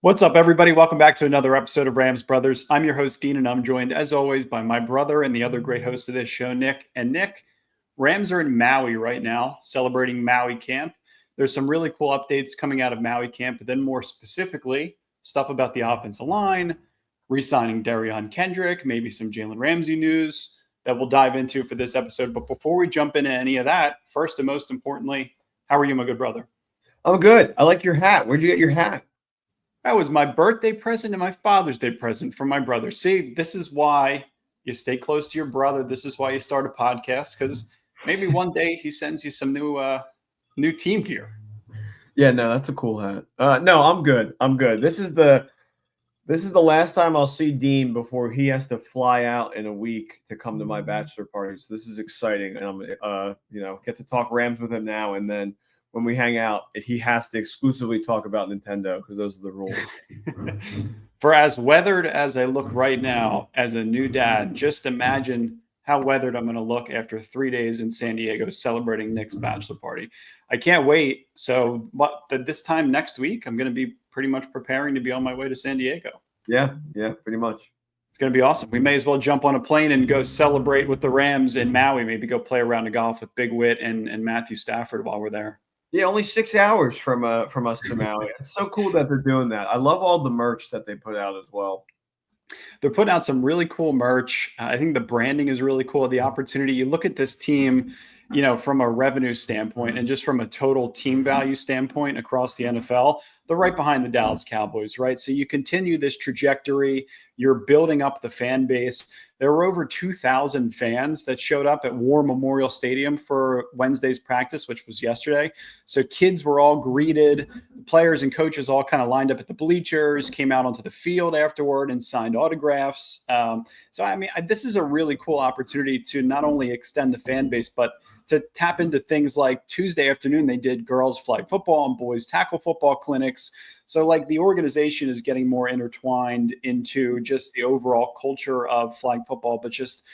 What's up, everybody? Welcome back to another episode of Rams Brothers. I'm your host, Dean, and I'm joined, as always, by my brother and the other great host of this show, Nick. And Nick, Rams are in Maui right now, celebrating Mauicamp. There's some really cool updates coming out of Mauicamp, but then more specifically, stuff about the offensive line, re-signing Derion Kendrick, maybe some Jalen Ramsey news that we'll dive into for this episode. But before we jump into any of that, first and most importantly, how are you, my good brother? I'm good. I like your hat. Where'd you get your hat? That was my birthday present and my Father's Day present from my brother. See, this is why you stay close to your brother. This is why you start a podcast, because maybe one day he sends you some new team gear. Yeah, no, that's a cool hat. No, I'm good. I'm good. This is the last time I'll see Dean before he has to fly out in a week to come to my bachelor party. So this is exciting, and I'm get to talk Rams with him now, and then when we hang out, he has to exclusively talk about Nintendo because those are the rules. For as weathered as I look right now as a new dad, just imagine how weathered I'm going to look after 3 days in San Diego celebrating Nick's bachelor party. I can't wait. So this time next week, I'm going to be pretty much preparing to be on my way to San Diego. Yeah, pretty much. It's going to be awesome. We may as well jump on a plane and go celebrate with the Rams in Maui, maybe go play a round of golf with Big Wit and Matthew Stafford while we're there. Yeah, only 6 hours from us to Maui. It's so cool that they're doing that. I love all the merch that they put out as well. They're putting out some really cool merch. I think the branding is really cool. The opportunity, you look at this team, from a revenue standpoint and just from a total team value standpoint across the NFL, they're right behind the Dallas Cowboys, right? So you continue this trajectory. You're building up the fan base. There were over 2,000 fans that showed up at War Memorial Stadium for Wednesday's practice, which was yesterday. So kids were all greeted. The players and coaches all kind of lined up at the bleachers, came out onto the field afterward and signed autographs. This is a really cool opportunity to not only extend the fan base, but to tap into things like Tuesday afternoon, they did girls flag football and boys tackle football clinics. So the organization is getting more intertwined into just the overall culture of flag football, but just,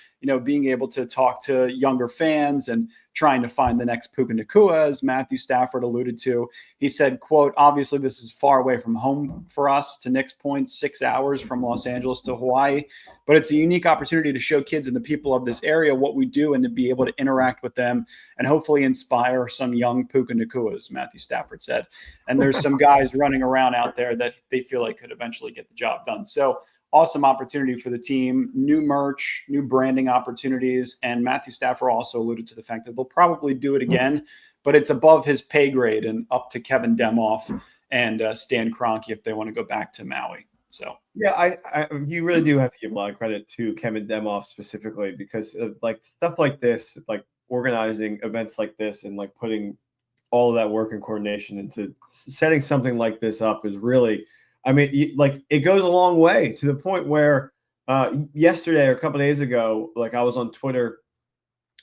being able to talk to younger fans and trying to find the next Puka Nacua, as Matthew Stafford alluded to. He said, quote, obviously this is far away from home for us, to Nick's point, 6 hours from Los Angeles to Hawaii, but it's a unique opportunity to show kids and the people of this area what we do and to be able to interact with them and hopefully inspire some young Puka Nacuas, Matthew Stafford said. And there's some guys running around out there that they feel like could eventually get the job done. So awesome opportunity for the team, new merch, new branding opportunities. And Matthew Stafford also alluded to the fact that they'll probably do it again, but it's above his pay grade and up to Kevin Demoff and Stan Kroenke if they want to go back to Maui. So yeah, you really do have to give a lot of credit to Kevin Demoff specifically, because stuff like this, like organizing events like this and putting all of that work and coordination into setting something like this up is really, it goes a long way, to the point where yesterday or a couple of days ago, I was on Twitter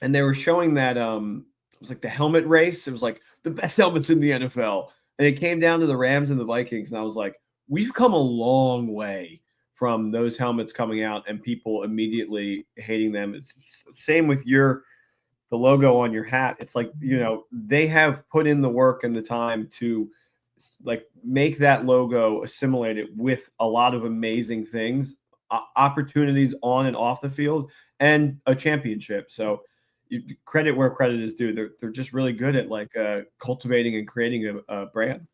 and they were showing that it was the helmet race. It was the best helmets in the NFL. And it came down to the Rams and the Vikings. And I was like, we've come a long way from those helmets coming out and people immediately hating them. It's same with the logo on your hat. It's they have put in the work and the time to make that logo assimilated with a lot of amazing things, opportunities on and off the field, and a championship. So credit where credit is due. They're just really good at cultivating and creating a brand.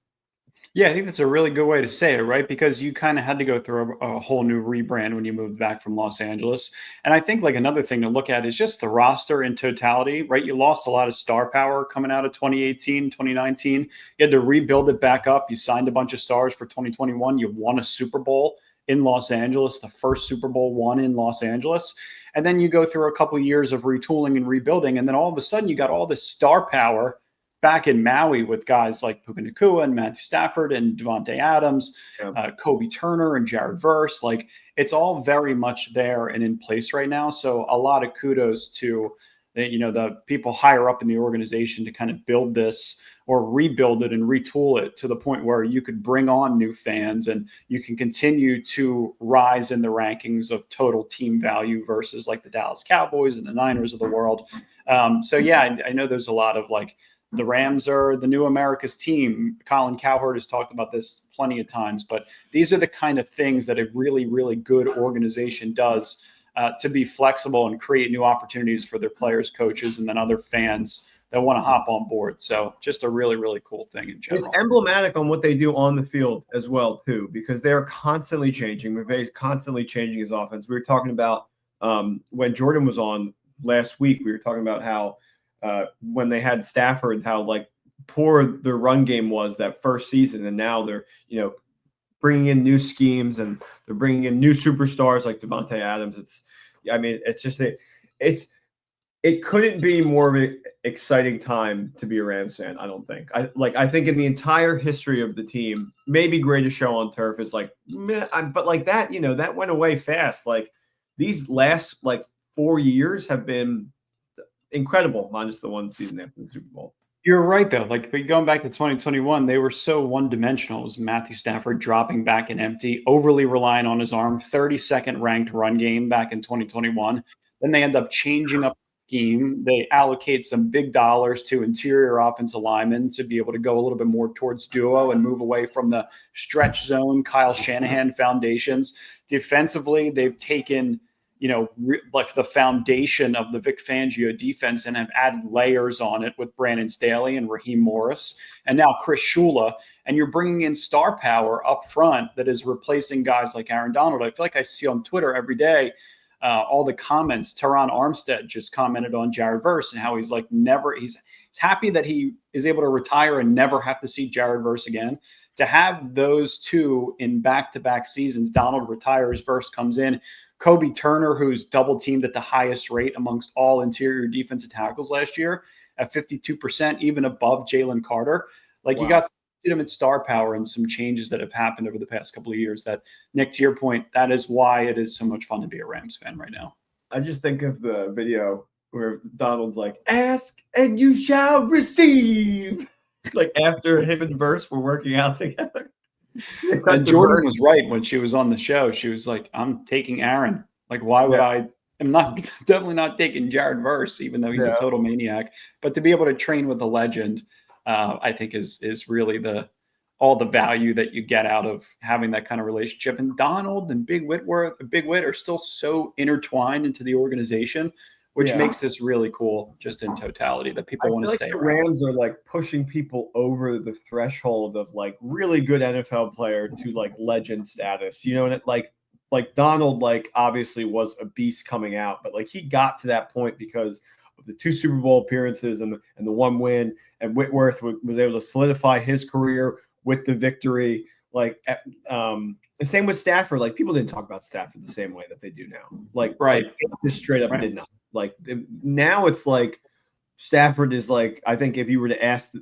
Yeah, I think that's a really good way to say it, right? Because you kind of had to go through a whole new rebrand when you moved back from Los Angeles. And I think another thing to look at is just the roster in totality, right? You lost a lot of star power coming out of 2018, 2019. You had to rebuild it back up. You signed a bunch of stars for 2021. You won a Super Bowl in Los Angeles, the first Super Bowl won in Los Angeles. And then you go through a couple of years of retooling and rebuilding. And then all of a sudden you got all this star power back in Maui with guys like Puka Nacua and Matthew Stafford and Devontae Adams, Kobe Turner and Jared Verse. It's all very much there and in place right now. So a lot of kudos to the people higher up in the organization to kind of build this or rebuild it and retool it to the point where you could bring on new fans and you can continue to rise in the rankings of total team value versus the Dallas Cowboys and the Niners of the world. I know there's a lot of the Rams are the new America's team. Colin Cowherd has talked about this plenty of times, but these are the kind of things that a really, really good organization does to be flexible and create new opportunities for their players, coaches, and then other fans that want to hop on board. So just a really, really cool thing in general. It's emblematic on what they do on the field as well, too, because they're constantly changing. McVay's constantly changing his offense. We were talking about when Jordan was on last week, we were talking about how when they had Stafford, how like poor their run game was that first season. And now they're, bringing in new schemes and they're bringing in new superstars like Devontae Adams. It couldn't be more of an exciting time to be a Rams fan, I don't think. I think in the entire history of the team, maybe greatest show on turf is like, but like that, that went away fast. Like these last 4 years have been incredible, minus the one season after the Super Bowl. You're right, though. But going back to 2021, they were so one-dimensional. It was Matthew Stafford dropping back and empty, overly relying on his arm, 32nd ranked run game back in 2021. Then they end up changing up the scheme. They allocate some big dollars to interior offensive linemen to be able to go a little bit more towards duo and move away from the stretch zone, Kyle Shanahan foundations. Defensively, they've taken like the foundation of the Vic Fangio defense and have added layers on it with Brandon Staley and Raheem Morris and now Chris Shula. And you're bringing in star power up front that is replacing guys like Aaron Donald. I feel like I see on Twitter every day all the comments. Teron Armstead just commented on Jared Verse and how he's happy that he is able to retire and never have to see Jared Verse again. To have those two in back-to-back seasons, Donald retires, Verse comes in. Kobe Turner, who's double teamed at the highest rate amongst all interior defensive tackles last year at 52%, even above Jalen Carter. Wow. You got legitimate star power and some changes that have happened over the past couple of years that, Nick, to your point, that is why it is so much fun to be a Rams fan right now. I just think of the video where Donald's like, ask and you shall receive. After him and Verse were working out together. And Jordan was right when she was on the show. She was like, I'm taking Aaron. Why would I? I'm definitely not taking Jared Verse, even though he's a total maniac. But to be able to train with a legend, I think is really all the value that you get out of having that kind of relationship. And Donald and Big Whit are still so intertwined into the organization, which makes this really cool just in totality that people want to stay the around. Rams are pushing people over the threshold of really good NFL player to legend status, and it Donald obviously was a beast coming out, but he got to that point because of the 2 Super Bowl appearances and the one win, and Whitworth was able to solidify his career with the victory. The same with Stafford. People didn't talk about Stafford the same way that they do now. Just straight up did not. Now it's Stafford is I think if you were to ask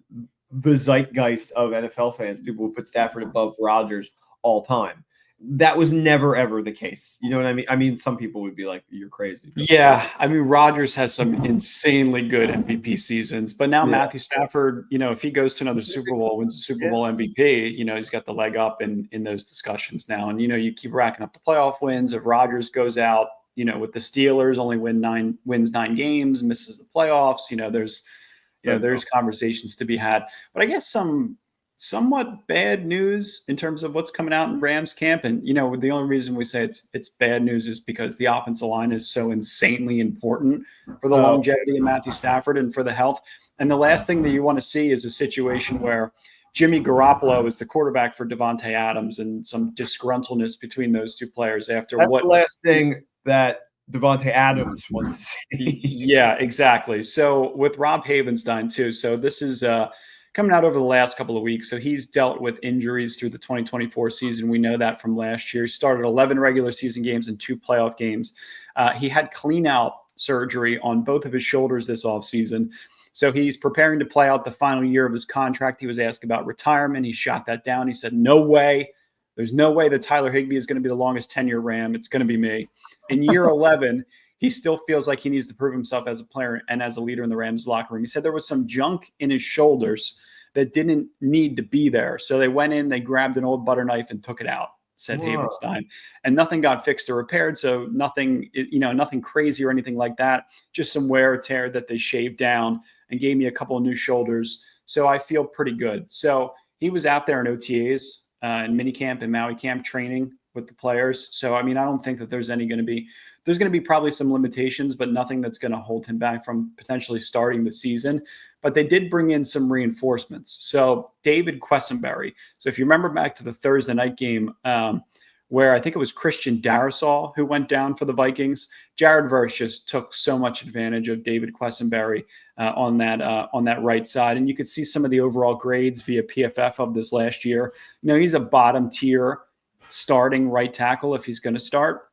the zeitgeist of NFL fans, people would put Stafford above Rodgers all time. That was never, ever the case. You know what I mean? I mean, some people would be like, you're crazy. Yeah. I mean, Rodgers has some insanely good MVP seasons, but now Matthew Stafford, if he goes to another Super Bowl, wins the Super Bowl MVP, he's got the leg up in those discussions now. And, you keep racking up the playoff wins. If Rodgers goes out, with the Steelers, only wins 9 games, misses the playoffs, there's conversations to be had. But I guess some somewhat bad news in terms of what's coming out in Rams camp. And, the only reason we say it's bad news is because the offensive line is so insanely important for the longevity of Matthew Stafford and for the health. And the last thing that you want to see is a situation where Jimmy Garoppolo is the quarterback for Devontae Adams and some disgruntledness between those two players after That's the last thing that Devontae Adams wants to see. Yeah, exactly. So with Rob Havenstein too. So this is coming out over the last couple of weeks. So he's dealt with injuries through the 2024 season. We know that from last year. He started 11 regular season games and 2 playoff games. He had clean out surgery on both of his shoulders this offseason. So he's preparing to play out the final year of his contract. He was asked about retirement. He shot that down. He said, no way. There's no way that Tyler Higbee is going to be the longest tenure Ram. It's going to be me. In year 11, he still feels like he needs to prove himself as a player and as a leader in the Rams locker room. He said there was some junk in his shoulders that didn't need to be there. So they went in, they grabbed an old butter knife and took it out, said Havenstein. And nothing got fixed or repaired. So nothing, nothing crazy or anything like that. Just some wear or tear that they shaved down. and gave me a couple of new shoulders. So I feel pretty good. So he was out there in OTAs in minicamp and Mauicamp training with the players. So, I mean, I don't think that there's going to be probably some limitations, but nothing that's going to hold him back from potentially starting the season. But they did bring in some reinforcements. So David Quessenberry. So if you remember back to the Thursday night game, where I think it was Christian Darrisaw who went down for the Vikings, Jared Verse just took so much advantage of David Quessenberry on that right side. And you could see some of the overall grades via PFF of this last year. He's a bottom tier starting right tackle if he's going to start.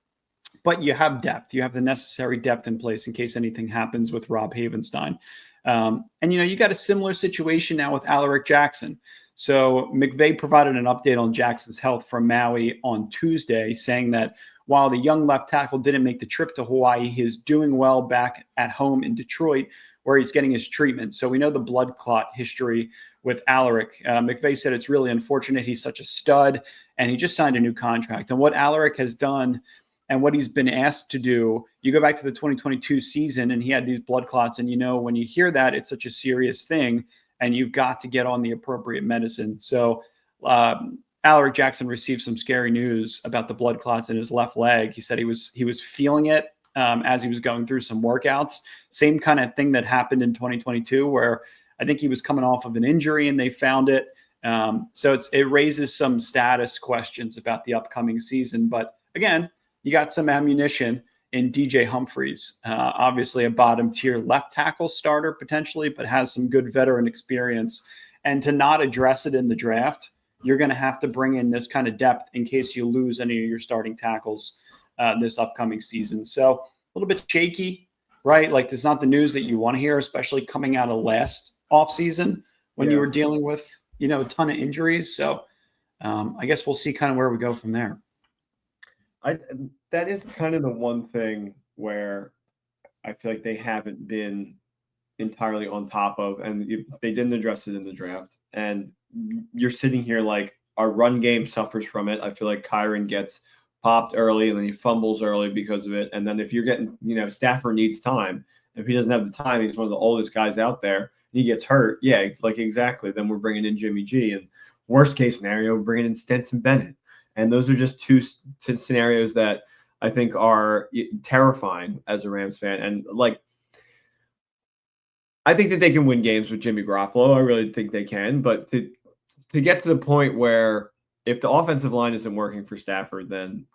But you have depth. You have the necessary depth in place in case anything happens with Rob Havenstein. And you got a similar situation now with Alaric Jackson. So McVay provided an update on Jackson's health from Maui on Tuesday, saying that while the young left tackle didn't make the trip to Hawaii, he is doing well back at home in Detroit, where he's getting his treatment. So we know the blood clot history with Alaric. McVay said it's really unfortunate. He's such a stud, and he just signed a new contract. And what Alaric has done and what he's been asked to do, you go back to the 2022 season, and he had these blood clots. And, when you hear that, it's such a serious thing, and you've got to get on the appropriate medicine. So Alaric Jackson received some scary news about the blood clots in his left leg. He said he was feeling it as he was going through some workouts. Same kind of thing that happened in 2022, where I think he was coming off of an injury and they found it. So it raises some status questions about the upcoming season. But again, you got some ammunition in DJ Humphries, obviously a bottom tier left tackle starter potentially, but has some good veteran experience. And to not address it in the draft, you're going to have to bring in this kind of depth in case you lose any of your starting tackles this upcoming season. So a little bit shaky, right? Like, it's not the news that you want to hear, especially coming out of last offseason when you were dealing with, a ton of injuries. So I guess we'll see kind of where we go from there. That is kind of the one thing where I feel like they haven't been entirely on top of, and they didn't address it in the draft. And you're sitting here like our run game suffers from it. I feel like Kyron gets popped early and then he fumbles early because of it. And then if you're getting, Stafford needs time. If he doesn't have the time, he's one of the oldest guys out there, and he gets hurt. Yeah, it's like exactly. Then we're bringing in Jimmy G, and worst case scenario, we're bringing in Stetson Bennett. And those are just two scenarios that I think are terrifying as a Rams fan. And I think that they can win games with Jimmy Garoppolo. I really think they can. But to get to the point where if the offensive line isn't working for Stafford, then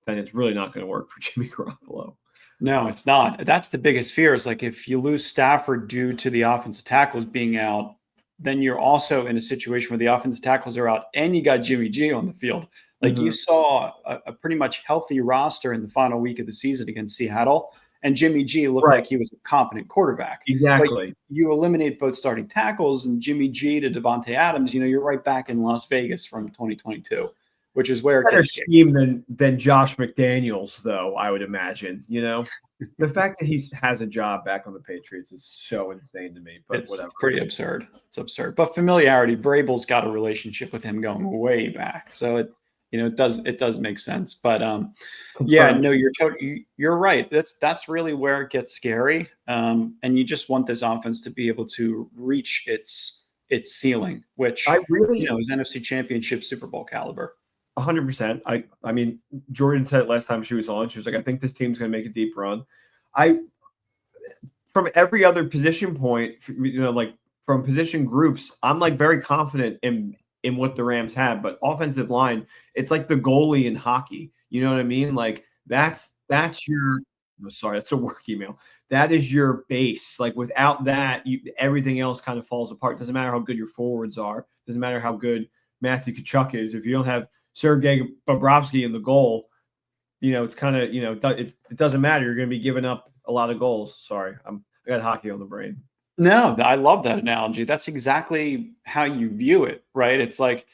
it's really not going to work for Jimmy Garoppolo. No, it's not. That's the biggest fear, is like if you lose Stafford due to the offensive tackles being out, then you're also in a situation where the offensive tackles are out and you got Jimmy G on the field. Like you saw a pretty much healthy roster in the final week of the season against Seattle, and Jimmy G looked like he was a competent quarterback. Exactly. But you eliminate both starting tackles, and Jimmy G to Devontae Adams, you're right back in Las Vegas from 2022, which is where it better gets scheme than Josh McDaniels, though, I would imagine. The fact that he has a job back on the Patriots is so insane to me. But it's whatever. pretty absurd. It's absurd. But familiarity, Vrabel's got a relationship with him going way back, so it does make sense. But you're right. That's really where it gets scary. And you just want this offense to be able to reach its ceiling, which is NFC Championship, Super Bowl caliber. 100%. I mean, Jordan said it last time she was on. She was like, I think this team's going to make a deep run. From every other position point, from position groups, I'm very confident in what the Rams have. But offensive line, it's like the goalie in hockey. You know what I mean? Like that's your. Oh, sorry, that's a work email. That is your base. Like without that, everything else kind of falls apart. Doesn't matter how good your forwards are. Doesn't matter how good Matthew Tkachuk is. If you don't have Sergei Bobrovsky in the goal, it's kind of, it doesn't matter. You're going to be giving up a lot of goals. Sorry, I got hockey on the brain. No, I love that analogy. That's exactly how you view it, right? It's like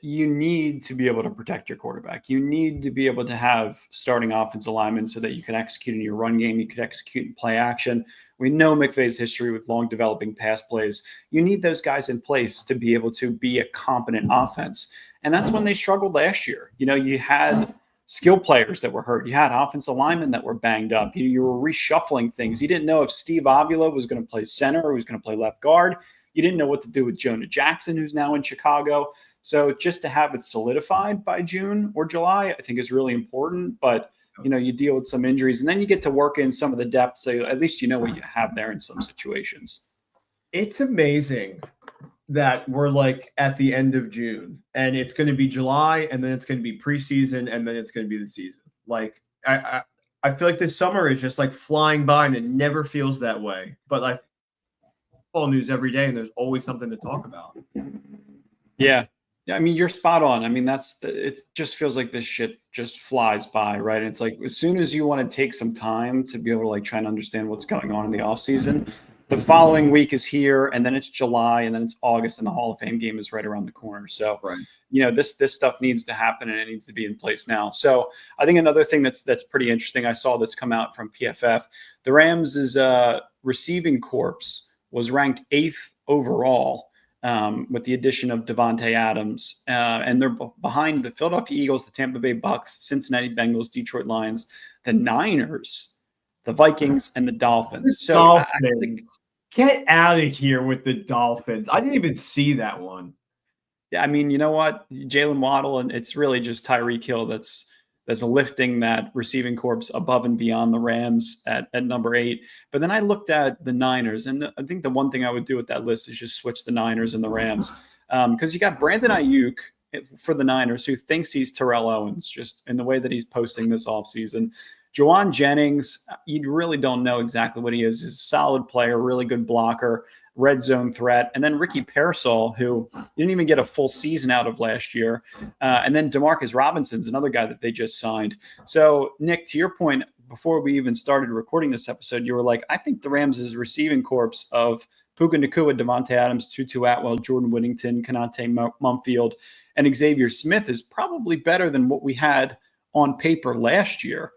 you need to be able to protect your quarterback. You need to be able to have starting offensive linemen so that you can execute in your run game. You can execute in play action. We know McVay's history with long developing pass plays. You need those guys in place to be able to be a competent offense. And that's when they struggled last year. You had skill players that were hurt. You had offensive linemen that were banged up. You were reshuffling things. You didn't know if Steve Avila was going to play center or was going to play left guard. You didn't know what to do with Jonah Jackson, who's now in Chicago. So just to have it solidified by June or July, I think is really important. But, you deal with some injuries and then you get to work in some of the depth. So at least you know what you have there in some situations. It's amazing that we're like at the end of June and it's going to be July and then it's going to be preseason and then it's going to be the season. Like I feel like this summer is just like flying by and it never feels that way. But like football news every day and there's always something to talk about. Yeah. I mean, you're spot on. I mean, it just feels like this shit just flies by, right? And it's like as soon as you want to take some time to be able to like try and understand what's going on in the off season, the following week is here, and then it's July, and then it's August, and the Hall of Fame game is right around the corner. So, this stuff needs to happen, and it needs to be in place now. So, I think another thing that's pretty interesting, I saw this come out from PFF. The Rams' receiving corps was ranked 8th overall with the addition of Davante Adams, and they're behind the Philadelphia Eagles, the Tampa Bay Bucks, Cincinnati Bengals, Detroit Lions, the Niners, the Vikings, and the Dolphins. So Dolphins. Get out of here with the Dolphins. I didn't even see that one. Yeah, I mean, you know what? Jalen Waddle, and it's really just Tyreek Hill that's lifting that receiving corps above and beyond the Rams at number 8. But then I looked at the Niners, and I think the one thing I would do with that list is just switch the Niners and the Rams. Because you got Brandon Ayuk for the Niners, who thinks he's Terrell Owens, just in the way that he's posting this offseason. Juwan Jennings, you really don't know exactly what he is. He's a solid player, really good blocker, red zone threat. And then Ricky Pearsall, who didn't even get a full season out of last year. And then Demarcus Robinson's another guy that they just signed. So, Nick, to your point, before we even started recording this episode, you were like, I think the Rams' receiving corps of Puka Nacua, Devontae Adams, Tutu Atwell, Jordan Whittington, Konate Mumfield, and Xavier Smith is probably better than what we had on paper last year.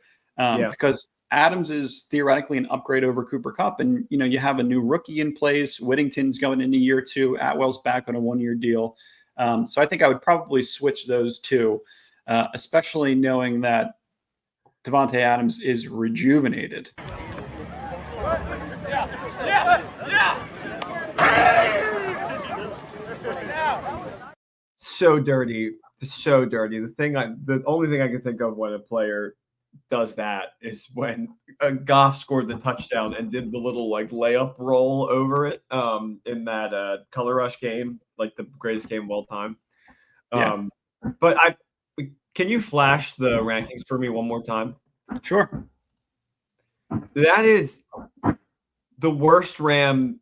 Because Adams is theoretically an upgrade over Cooper Kupp, and you have a new rookie in place. Whittington's going into year 2. Atwell's back on a 1-year deal, so I think I would probably switch those two, especially knowing that Davante Adams is rejuvenated. So dirty. The only thing I can think of when a player does that is when Goff scored the touchdown and did the little like layup roll over it in that Color Rush game, like the greatest game of all time. But can you flash the rankings for me one more time? Sure. That is the worst way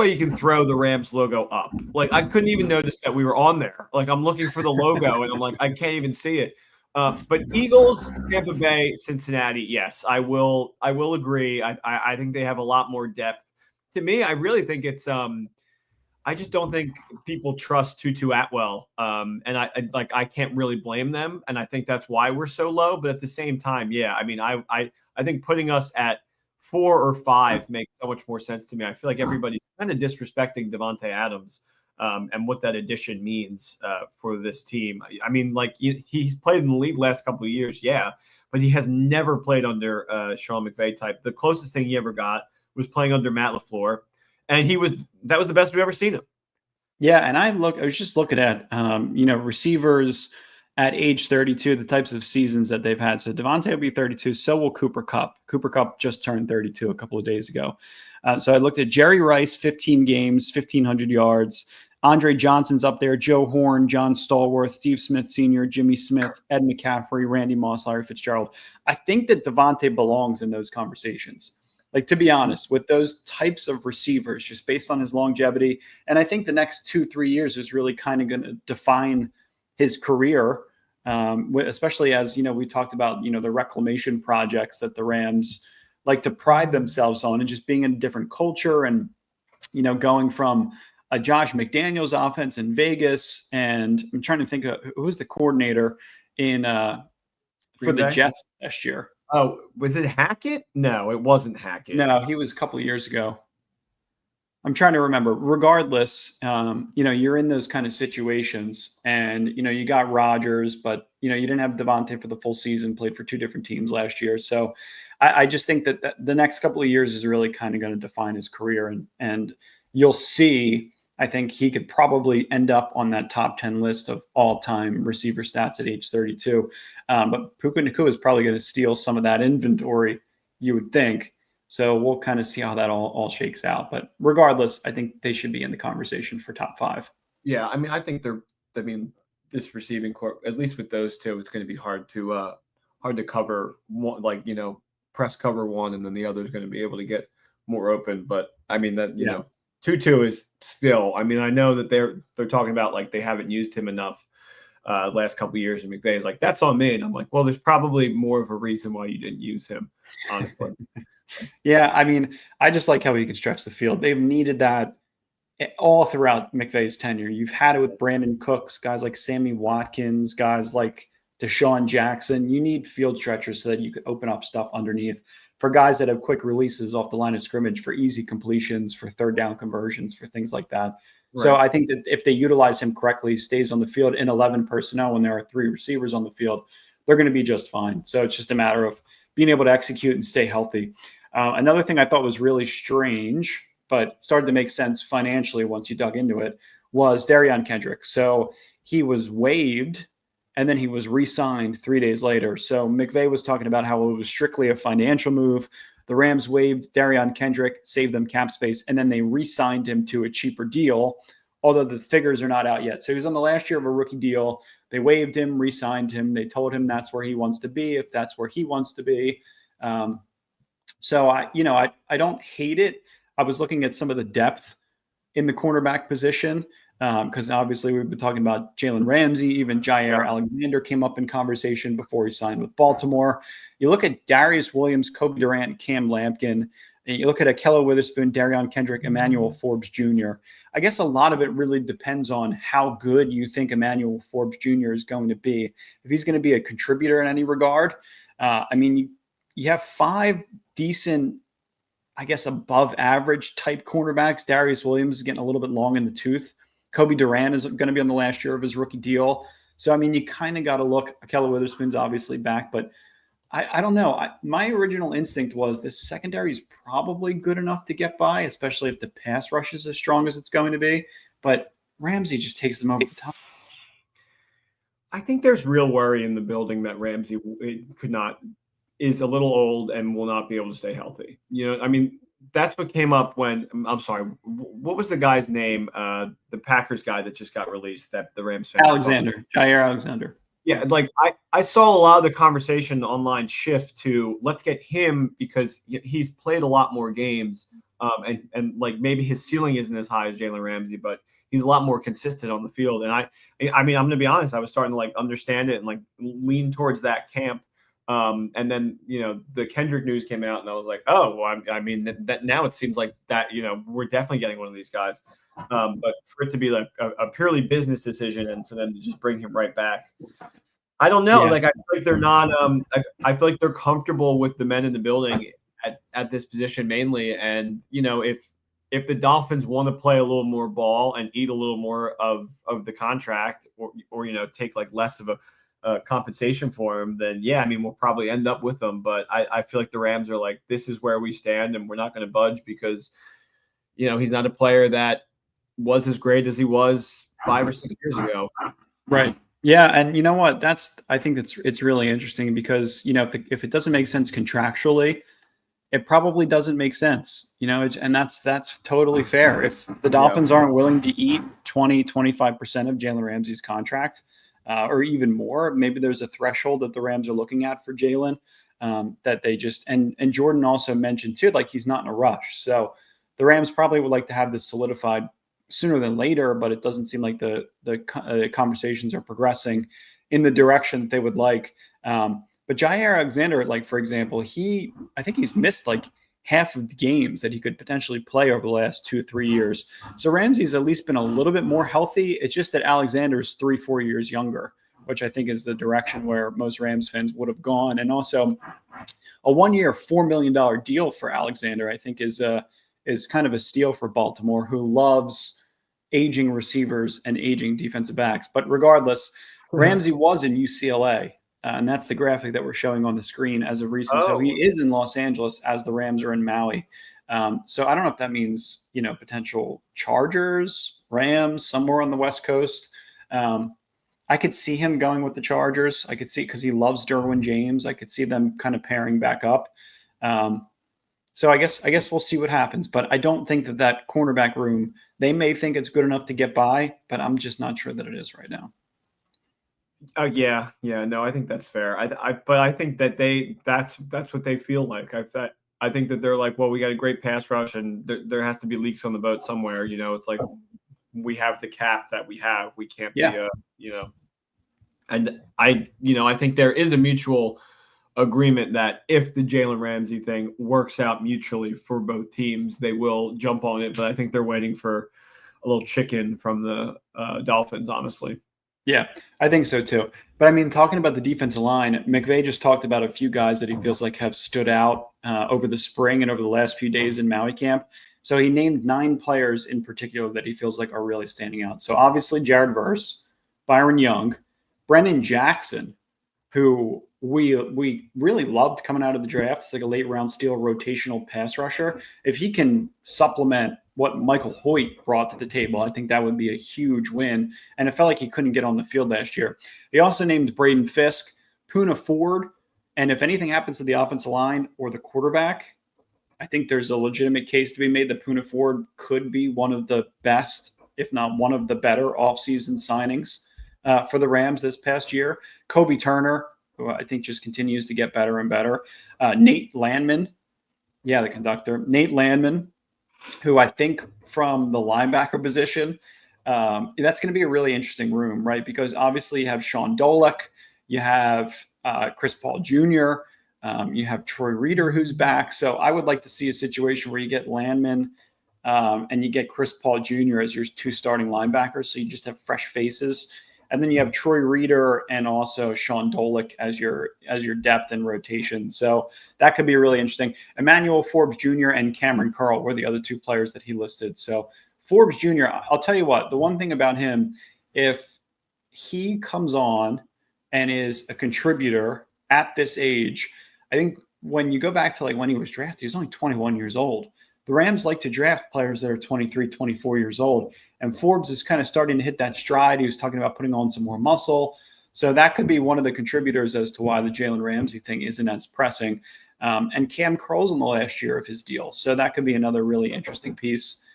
you can throw the Rams logo up. Like I couldn't even notice that we were on there. Like I'm looking for the logo and I'm like, I can't even see it. But Eagles, Tampa Bay, Cincinnati, yes, I will agree. I think they have a lot more depth. To me, I really think it's I just don't think people trust Tutu Atwell. And I can't really blame them. And I think that's why we're so low. But at the same time, I mean, I think putting us at 4 or 5 makes so much more sense to me. I feel like everybody's kind of disrespecting Davante Adams. And what that addition means for this team. I mean, like he's played in the league last couple of years, but he has never played under Sean McVay type. The closest thing he ever got was playing under Matt LaFleur, and that was the best we've ever seen him. Yeah, and I was just looking at receivers at age 32, the types of seasons that they've had. So Davante will be 32, so will Cooper Kupp. Cooper Kupp just turned 32 a couple of days ago. So I looked at Jerry Rice, 15 games, 1,500 yards. Andre Johnson's up there, Joe Horn, John Stallworth, Steve Smith Sr., Jimmy Smith, Ed McCaffrey, Randy Moss, Larry Fitzgerald. I think that Davante belongs in those conversations. Like, to be honest, with those types of receivers, just based on his longevity. And I think the next 2-3 years is really kind of going to define his career, especially as, we talked about, the reclamation projects that the Rams like to pride themselves on, and just being in a different culture and, going from a Josh McDaniels offense in Vegas. And I'm trying to think of who was the coordinator for the Jets last year. Oh, was it Hackett? No, it wasn't Hackett. No, he was a couple of years ago. I'm trying to remember. Regardless, you're in those kind of situations, and you got Rodgers, but you didn't have Devontae for the full season. Played for two different teams last year, so I just think that the next couple of years is really kind of going to define his career, and you'll see. I think he could probably end up on that top 10 list of all-time receiver stats at age 32. But Puka Nacua is probably going to steal some of that inventory, you would think. So we'll kind of see how that all shakes out. But regardless, I think they should be in the conversation for top 5. Yeah, I mean, I think this receiving corps, at least with those two, it's going to be hard to cover one, press cover one, and then the other is going to be able to get more open. But I mean that Tutu is still. I mean, I know that they're talking about like they haven't used him enough last couple of years, and McVay is like, that's on me, and I'm like, well, there's probably more of a reason why you didn't use him, honestly. Yeah, I mean, I just like how he can stretch the field. They've needed that all throughout McVay's tenure. You've had it with Brandon Cooks, guys like Sammy Watkins, guys like Deshaun Jackson. You need field stretchers so that you can open up stuff underneath for guys that have quick releases off the line of scrimmage, for easy completions, for third down conversions, for things like that. Right. So I think that if they utilize him correctly, stays on the field in 11 personnel when there are 3 receivers on the field, they're going to be just fine. So it's just a matter of being able to execute and stay healthy. Another thing I thought was really strange, but started to make sense financially once you dug into it, was Derion Kendrick. So he was waived, and then he was re-signed 3 days later. So McVay was talking about how it was strictly a financial move. The Rams waived Derion Kendrick, saved them cap space, and then they re-signed him to a cheaper deal, although the figures are not out yet. So he was on the last year of a rookie deal. They waived him, re-signed him. They told him that's where he wants to be, if that's where he wants to be. So I don't hate it. I was looking at some of the depth in the cornerback position, because obviously we've been talking about Jalen Ramsey. Even Jair Alexander came up in conversation before he signed with Baltimore. You look at Darius Williams, Kobe Durant, Cam Lampkin, and you look at Ahkello Witherspoon, Derion Kendrick, Emmanuel Forbes Jr. I guess a lot of it really depends on how good you think Emmanuel Forbes Jr. is going to be. If he's going to be a contributor in any regard, you have 5 decent, I guess, above average type cornerbacks. Darius Williams is getting a little bit long in the tooth. Kobe Durant is going to be on the last year of his rookie deal. So, I mean, you kind of got to look. Ahkello Witherspoon's obviously back, but I don't know. My original instinct was this secondary is probably good enough to get by, especially if the pass rush is as strong as it's going to be. But Ramsey just takes them over the top. I think there's real worry in the building that Ramsey is a little old and will not be able to stay healthy. I mean, that's what came up when, I'm sorry, what was the guy's name? The Packers guy that just got released that the Rams fan. Jair Alexander. Yeah, like I saw a lot of the conversation online shift to let's get him because he's played a lot more games, and like maybe his ceiling isn't as high as Jalen Ramsey, but he's a lot more consistent on the field. And I mean, I'm going to be honest, I was starting to like understand it and like lean towards that camp. And then, the Kendrick news came out and I was like, oh, well, I mean, that now it seems like that, we're definitely getting one of these guys. But for it to be like a purely business decision and for them to just bring him right back, I don't know. Yeah. Like, I feel like they're not, I feel like they're comfortable with the men in the building at this position mainly. And, if the Dolphins want to play a little more ball and eat a little more of the contract or take like less of a compensation for him, then yeah, I mean, we'll probably end up with them. But I feel like the Rams are like, this is where we stand and we're not going to budge because, he's not a player that was as great as he was 5 or 6 years ago. Right. Yeah. And you know what? I think it's really interesting because, if it doesn't make sense contractually, it probably doesn't make sense, and that's totally fair. If the Dolphins aren't willing to eat 20-25% of Jalen Ramsey's contract, or even more, maybe there's a threshold that the Rams are looking at for Jalen, that they just, and Jordan also mentioned too, like he's not in a rush. So the Rams probably would like to have this solidified sooner than later, but it doesn't seem like the conversations are progressing in the direction that they would like. But Jair Alexander, like, for example, I think he's missed like half of the games that he could potentially play over the last 2 or 3 years. So Ramsey's at least been a little bit more healthy. It's just that Alexander's 3-4 years younger, which I think is the direction where most Rams fans would have gone. And also a 1-year, $4 million deal for Alexander, I think is is kind of a steal for Baltimore, who loves aging receivers and aging defensive backs. But regardless, Ramsey was in UCLA, and that's the graphic that we're showing on the screen as of recent. So he is in Los Angeles as the Rams are in Maui. So I don't know if that means, potential Chargers, Rams, somewhere on the West Coast. I could see him going with the Chargers. I could see, because he loves Derwin James. I could see them kind of pairing back up. So I guess we'll see what happens. But I don't think that cornerback room, they may think it's good enough to get by, but I'm just not sure that it is right now. Yeah, no, I think that's fair. But I think that that's what they feel like. I think that they're like, well, we got a great pass rush, and there has to be leaks on the boat somewhere. It's like we have the cap that we have. We can't be, And I think there is a mutual agreement that if the Jalen Ramsey thing works out mutually for both teams, they will jump on it. But I think they're waiting for a little chicken from the Dolphins, honestly. Yeah, I think so too. But I mean, talking about the defensive line, McVay just talked about a few guys that he feels like have stood out over the spring and over the last few days in Mauicamp. So he named 9 players in particular that he feels like are really standing out. So obviously Jared Verse, Byron Young, Brennan Jackson, who we really loved coming out of the draft. It's like a late round steal, rotational pass rusher. If he can supplement what Michael Hoyt brought to the table, I think that would be a huge win. And it felt like he couldn't get on the field last year. He also named Braden Fisk, Poona Ford, and if anything happens to the offensive line or the quarterback, I think there's a legitimate case to be made that Poona Ford could be one of the best, if not one of the better offseason signings for the Rams this past year. Kobe Turner, who I think just continues to get better and better. Nate Landman, the conductor. Nate Landman, who I think from the linebacker position, that's going to be a really interesting room, right? Because obviously you have Sean Dolick, you have Chris Paul Jr., you have Troy Reeder who's back. So I would like to see a situation where you get Landman and you get Chris Paul Jr. as your 2 starting linebackers. So you just have fresh faces. And then you have Troy Reeder and also Sean Dolick as your depth and rotation. So that could be really interesting. Emmanuel Forbes Jr. and Cameron Curl were the other 2 players that he listed. So Forbes Jr., I'll tell you what, the one thing about him, if he comes on and is a contributor at this age, I think when you go back to like when he was drafted, he was only 21 years old. The Rams like to draft players that are 23, 24 years old. And Forbes is kind of starting to hit that stride. He was talking about putting on some more muscle. So that could be one of the contributors as to why the Jalen Ramsey thing isn't as pressing. And Cam Curl's in the last year of his deal. So that could be another really interesting piece.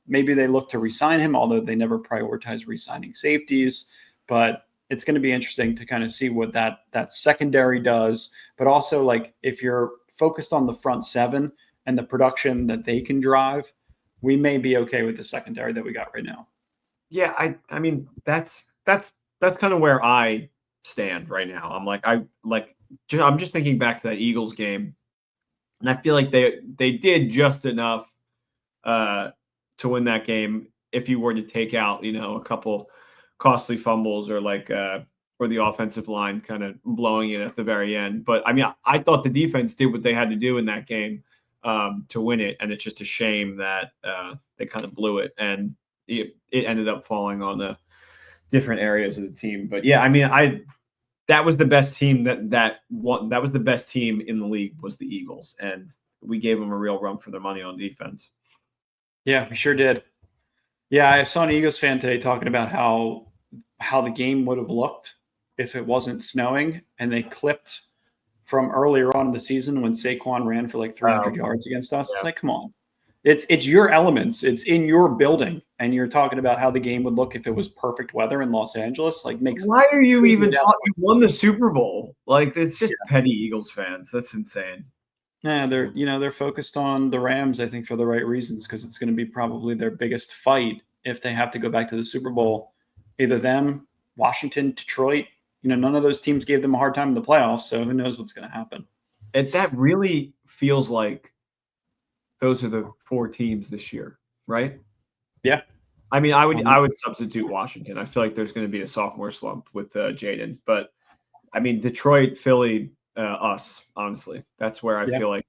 Maybe they look to re-sign him, although they never prioritize re-signing safeties. But it's going to be interesting to kind of see what that secondary does. But also, like, if you're focused on the front 7, and the production that they can drive, we may be okay with the secondary that we got right now. Yeah, I mean that's kind of where I stand right now. I'm just thinking back to that Eagles game, and I feel like they did just enough to win that game. If you were to take out, a couple costly fumbles or or the offensive line kind of blowing it at the very end. But I mean, I thought the defense did what they had to do in that game to win it, and it's just a shame that they kind of blew it, and it ended up falling on the different areas of the team. But yeah, I mean, that was the best team that was the best team in the league was the Eagles, and we gave them a real run for their money on defense. Yeah, we sure did. Yeah, I saw an Eagles fan today talking about how the game would have looked if it wasn't snowing, and they clipped from earlier on in the season when Saquon ran for like 300 yards against us. Yeah. It's like, come on. It's your elements. It's in your building. And you're talking about how the game would look if it was perfect weather in Los Angeles. Why are you even talking? You won the Super Bowl. Like, it's just petty Eagles fans. That's insane. Yeah, they're focused on the Rams, I think, for the right reasons, because it's going to be probably their biggest fight if they have to go back to the Super Bowl. Either them, Washington, Detroit. None of those teams gave them a hard time in the playoffs, so who knows what's going to happen. And that really feels like those are the 4 teams this year, right? Yeah. I mean, I would substitute Washington. I feel like there's going to be a sophomore slump with Jaden. But, I mean, Detroit, Philly, us, honestly. That's where I feel like.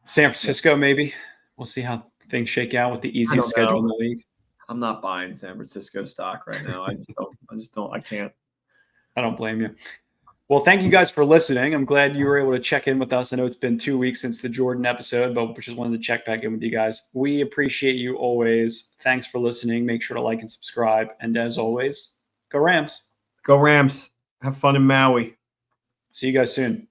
San Francisco, maybe. We'll see how things shake out with the I easiest don't schedule know. in the league. I'm not buying San Francisco stock right now. I just don't. I can't. I don't blame you. Well, thank you guys for listening. I'm glad you were able to check in with us. I know it's been 2 weeks since the Jordan episode, but just wanted to check back in with you guys. We appreciate you always. Thanks for listening. Make sure to like and subscribe. And as always, go Rams. Go Rams. Have fun in Maui. See you guys soon.